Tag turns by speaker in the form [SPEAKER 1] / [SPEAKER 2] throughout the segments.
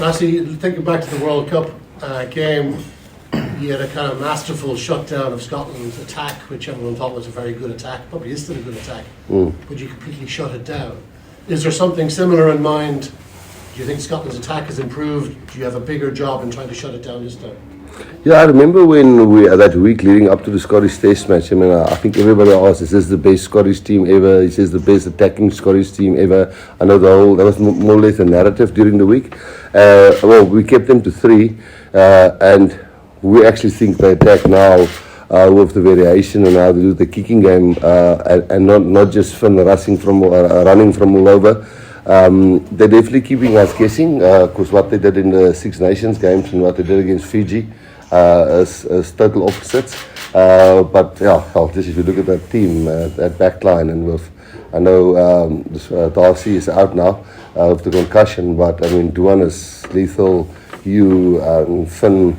[SPEAKER 1] Rassie, thinking back to the World Cup game, you had a kind of masterful shutdown of Scotland's attack, which everyone thought was a very good attack, probably is still a good attack, but you completely shut it down. Is there something similar in mind? Do you think Scotland's attack has improved? Do you have a bigger job in trying to shut it down this time?
[SPEAKER 2] Yeah, I remember when we that week leading up to the Scottish Test match. I mean, I think everybody asked, "Is this the best Scottish team ever? Is this the best attacking Scottish team ever?" I know that was more or less a narrative during the week. Well, we kept them to 3, and we actually think they attack now with the variation and how they do the kicking game, and not just from the running from all over. They're definitely keeping us guessing, because what they did in the Six Nations games and what they did against Fiji is total opposites. But yeah, just if you look at that team, that back line, and I know Darcy is out now with the concussion, but I mean, Duan is lethal, and Finn,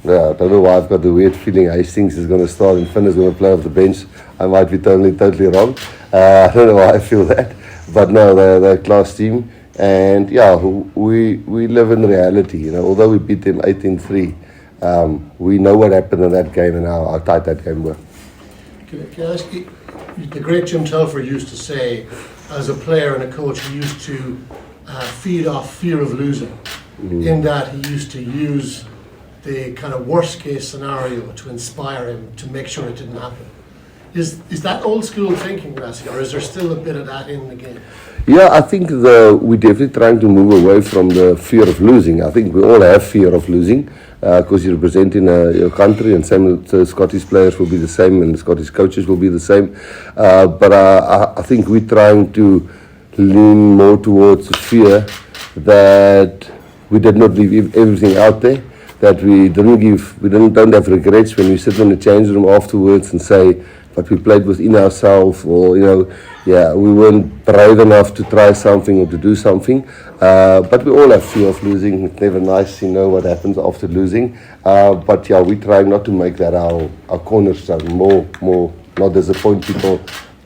[SPEAKER 2] I don't know why I've got the weird feeling Hastings is going to start and Finn is going to play off the bench. I might be totally wrong. I don't know why I feel that. But no, they're a class team, and yeah, we live in reality. You know, although we beat them 18-3, we know what happened in that game and how tight that game was.
[SPEAKER 1] Can I ask you, the great Jim Telfer used to say, as a player and a coach, he used to feed off fear of losing, in that he used to use the kind of worst case scenario to inspire him to make sure it didn't happen. Is that old school thinking, Rassie, or is there still a bit of that in the game?
[SPEAKER 2] Yeah, I think we're definitely trying to move away from the fear of losing. I think we all have fear of losing because you're representing your country, and same the Scottish players will be the same, and the Scottish coaches will be the same. But I think we're trying to lean more towards the fear that we did not leave everything out there, that we don't have regrets when we sit in the change room afterwards and say, but we played within ourselves, or we weren't brave enough to try something or to do something. But we all have fear of losing. It's never nice to know what happens after losing. But yeah, we try not to make that our cornerstone. More not disappoint people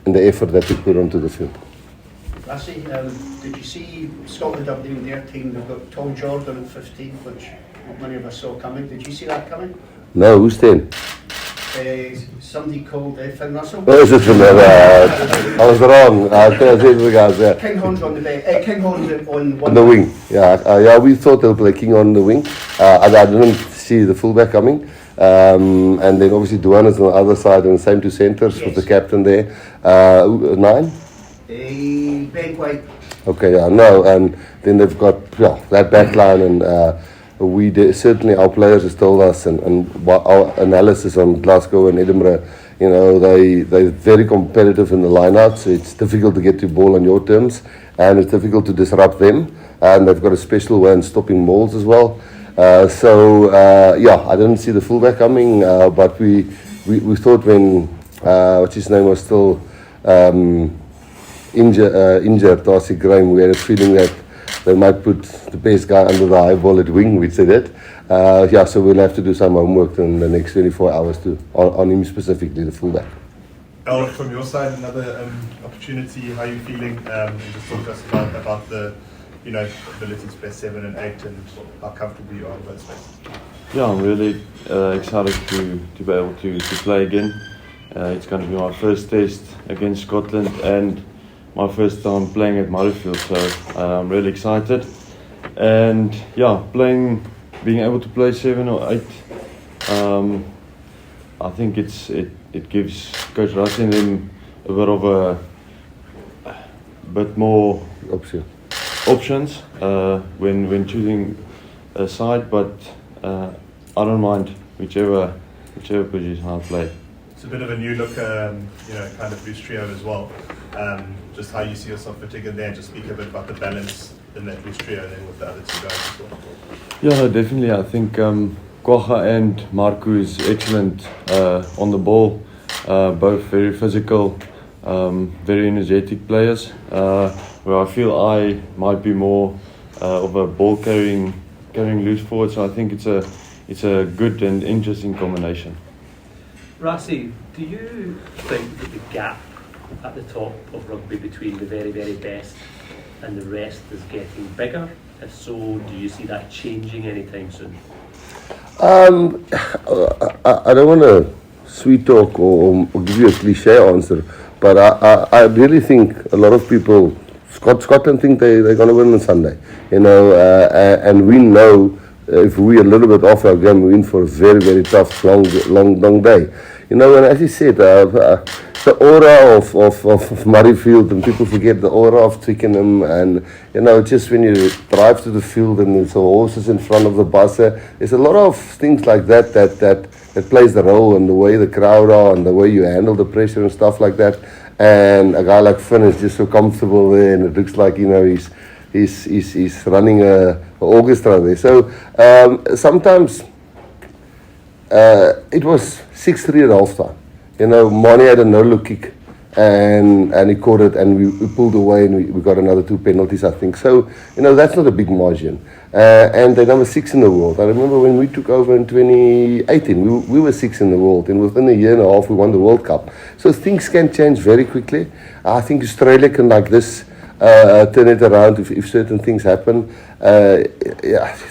[SPEAKER 2] in the effort that we put onto the field.
[SPEAKER 3] Rassie, did you see Scotland updating their team? They've got Tom Jordan at 15, which not many of us saw coming. Did you see that coming?
[SPEAKER 2] No, who's 10?
[SPEAKER 3] Somebody called Finn Russell.
[SPEAKER 2] Oh, is it from there? I was wrong. I said the guys there.
[SPEAKER 3] King Horn's on the bench. King Horn's on
[SPEAKER 2] the wing. Yeah, we thought they'll play King on the wing. I didn't see the fullback coming. And then obviously Duan is on the other side, and the same two centres with the captain there. 9?
[SPEAKER 3] Ben White.
[SPEAKER 2] Okay, yeah, no, and then they've got that back line, and certainly our players have told us, and our analysis on Glasgow and Edinburgh, they're very competitive in the lineouts. It's difficult to get the ball on your terms, and it's difficult to disrupt them, and they've got a special way in stopping mauls as well. I didn't see the fullback coming, but we thought when what's his name was still injured, Darcy Graham, we had a feeling that they might put the best guy under the high ball at wing, which they did. So we'll have to do some homework in the next 24 hours on him specifically, the fullback.
[SPEAKER 4] Elrigh, from your side, another opportunity. How are you feeling? Just talk to us about the ability to play 7 and 8, and how comfortable you are in both spaces.
[SPEAKER 5] Yeah, I'm really excited to be able to play again. It's going to be my first test against Scotland and my first time playing at Murrayfield, so I'm really excited. And yeah, being able to play 7 or 8, I think it gives Coach Rassie and them a bit more options when choosing a side, but I don't mind whichever position I play.
[SPEAKER 4] It's a bit of a new look, kind of loose trio as well. Just how you see yourself fitting in there, and just speak a bit about the balance in that loose trio and then with the other two guys as well. Yeah,
[SPEAKER 5] no, definitely. I think Kwacha and Marku is excellent on the ball. Both very physical, very energetic players. Where I feel I might be more of a ball carrying loose forward. So I think it's a good and interesting combination.
[SPEAKER 6] Rassie, do you think that the gap at the top of rugby between the very, very best and the rest is getting bigger, If so, do you see that changing anytime soon?
[SPEAKER 2] I don't want to sweet talk or give you a cliche answer, but I really think a lot of people, Scotland think they're going to win on Sunday, and we know if we're a little bit off our game, we're in for a very, very tough, long day. And as you said, the aura of Murrayfield, and people forget the aura of Twickenham, and just when you drive to the field and there's horses in front of the bus, there's a lot of things like that plays the role, and the way the crowd are and the way you handle the pressure and stuff like that. And a guy like Finn is just so comfortable there, and it looks like he's running a orchestra there. So sometimes it was 6-3 at half time. Mane had a no-look kick, and he caught it, and we pulled away, and we got another 2 penalties, I think. So, that's not a big margin. And they're number 6 in the world. I remember when we took over in 2018, we were 6 in the world, and within a year and a half, we won the World Cup. So things can change very quickly. I think Australia can, like this, turn it around if certain things happen. I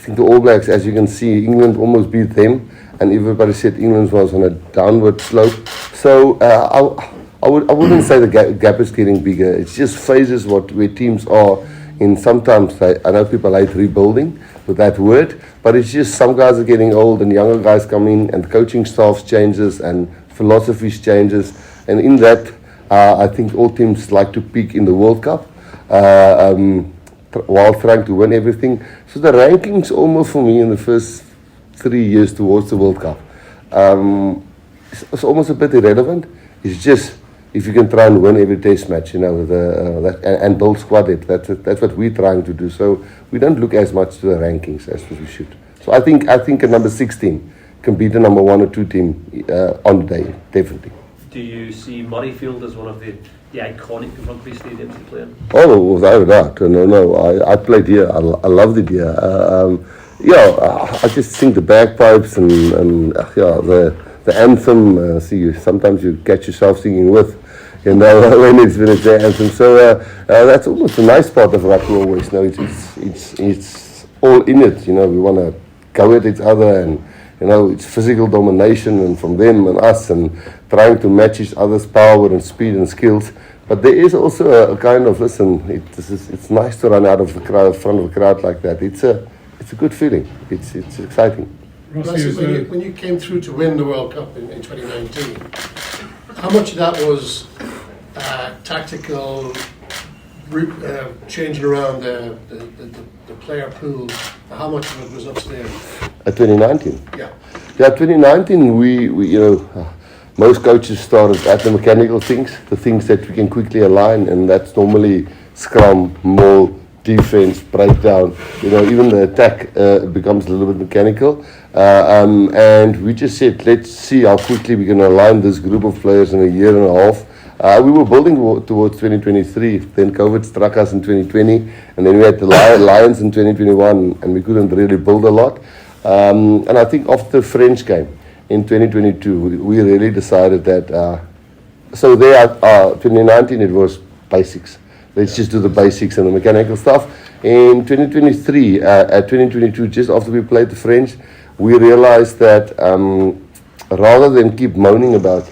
[SPEAKER 2] think the All Blacks, as you can see, England almost beat them, and everybody said England was on a downward slope. So I wouldn't say the gap is getting bigger. It's just phases where teams are in. Sometimes I know people hate rebuilding with that word, but it's just some guys are getting old and younger guys come in, and coaching staffs changes and philosophies changes, and in that I think all teams like to peak in the World Cup while trying to win everything. So the rankings almost for me in the first 3 years towards the World Cup, it's almost a bit irrelevant. It's just if you can try and win every test match, and build squad depth. That's what we're trying to do. So we don't look as much to the rankings as we should. So I think a number 6 team can beat a number 1 or 2 team on the day, definitely.
[SPEAKER 6] Do you see Murrayfield as one of the iconic rugby stadiums to play in?
[SPEAKER 2] Oh, without a doubt. No. I played here. I loved it here. I just think the bagpipes and the anthem. Sometimes you catch yourself singing with, when it's the anthem. So that's almost a nice part of rugby always. It's all in it. We want to go at each other, and it's physical domination, and from them and us, and trying to match each other's power and speed and skills. But there is also a kind of, it's nice to run out of the crowd, front of the crowd like that. It's a good feeling. It's exciting.
[SPEAKER 1] Rassie, when you came through to win the World Cup in 2019, how much of that was tactical, changing around the player pool? How much of it was upstairs?
[SPEAKER 2] 2019?
[SPEAKER 1] Yeah.
[SPEAKER 2] Yeah, 2019, we most coaches started at the mechanical things, the things that we can quickly align, and that's normally scrum, maul, defense, breakdown. Even the attack becomes a little bit mechanical. And we just said, let's see how quickly we can align this group of players in a year and a half. We were building towards 2023, then COVID struck us in 2020, and then we had the Lions in 2021, and we couldn't really build a lot. And I think after the French game in 2022, we really decided that, so there, 2019 it was basics. Let's just do the basics and the mechanical stuff. In 2023, at 2022, just after we played the French, we realized that rather than keep moaning about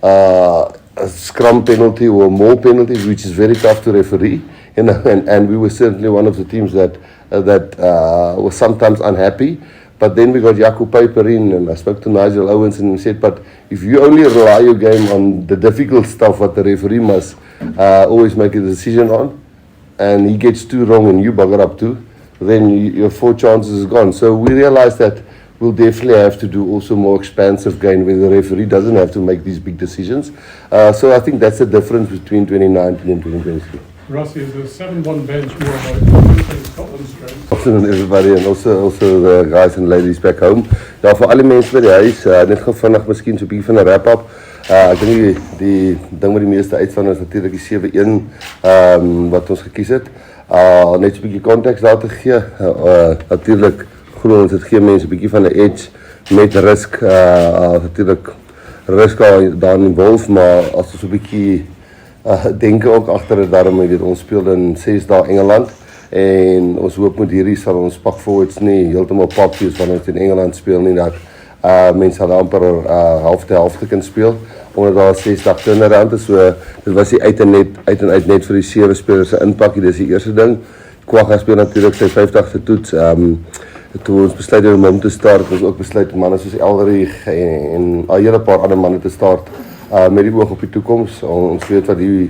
[SPEAKER 2] a scrum penalty or more penalties, which is very tough to referee, and we were certainly one of the teams that was sometimes unhappy. But then we got Jaco Piper in, and I spoke to Nigel Owens and said, but if you only rely your game on the difficult stuff what the referee must always make a decision on, and he gets 2 wrong and you bugger up 2, then your 4 chances is gone. So we realized that we'll definitely have to do also more expansive game where the referee doesn't have to make these big decisions. So I think that's the difference between 2019 and 2023.
[SPEAKER 7] Rassie, is the 7-1 bench more about Scotland's strength?
[SPEAKER 2] Afternoon everybody, and also the guys and ladies back home. Ja, vir al die mense by die huis, net gou vinnig miskien so 'n bietjie van 'n wrap-up. Ek dink die ding wat die meeste uitstaan is natuurlik die 7-1 wat ons gekies het. Net so 'n bietjie konteks daar te gee. Natuurlik glo ons dit gee mense 'n bietjie van 'n edge met risk. Natuurlik risk daar in Wolf, maar as ons so 'n bietjie denken ook achter het daarom, ons speelden in 6 dae Engeland, en ons hoop met hierdie sal ons pak forwards nie heeltemal pap wees wanneer ons in Engeland speel nie, dat mense sal amper helfte kan speel, omdat daar 6 dae turnaround is, so dit was nie uit en uit net vir die 7 spelers se inpak, dis die eerste ding. Kwagga speel natuurlik sy 50ste toets, toe ons besluit om hom te start, het ons ook besluit manne soos Elrigh en 'n hele paar ander manne te start, met die oog op die toekoms. Ons weet wat die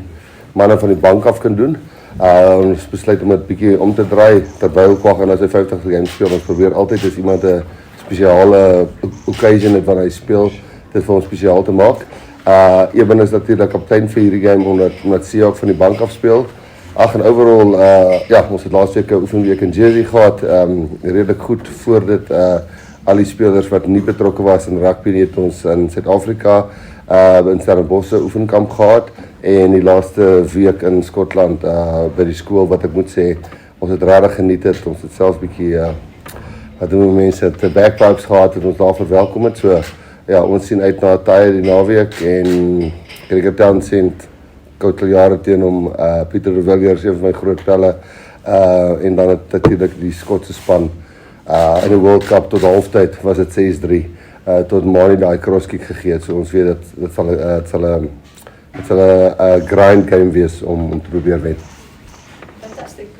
[SPEAKER 2] manne van die bank af kan doen. Ons besluit om dit bietjie om te draai, terwyl Kwagga na sy 50ste game speel. Ons probeer altyd as iemand 'n spesiale occasion het wanneer hy speel, dit vir ons spesiaal te maak. Eben is natuurlik kaptein vir hierdie game, omdat Seahawk van die bank af speel. En overall, ons het laas week 'n oefenweek in Jersey gehad, redelik goed voor dit, al die spelers wat nie betrokke was in rugby nie, het ons in Suid-Afrika, in Stellenbosch oefenkamp gehad, en die laaste week in Skotland, by die skool, wat ek moet sê, ons het regtig geniet het, ons het selfs bietjie, wat doen mense, het bagpipes gehad, het ons daar verwelkom het, so, ja, ons sien uit na tye die naweek, en cricket sien koud jare teen hom, Pieter de Villiers, een van my groot pelle, en dan het natuurlijk die Skotse span, in die World Cup tot halftyd was het 6-3, tot Mani die crosskick gegee, so ons weet dat het sal 'n grind game wees om te probeer wen.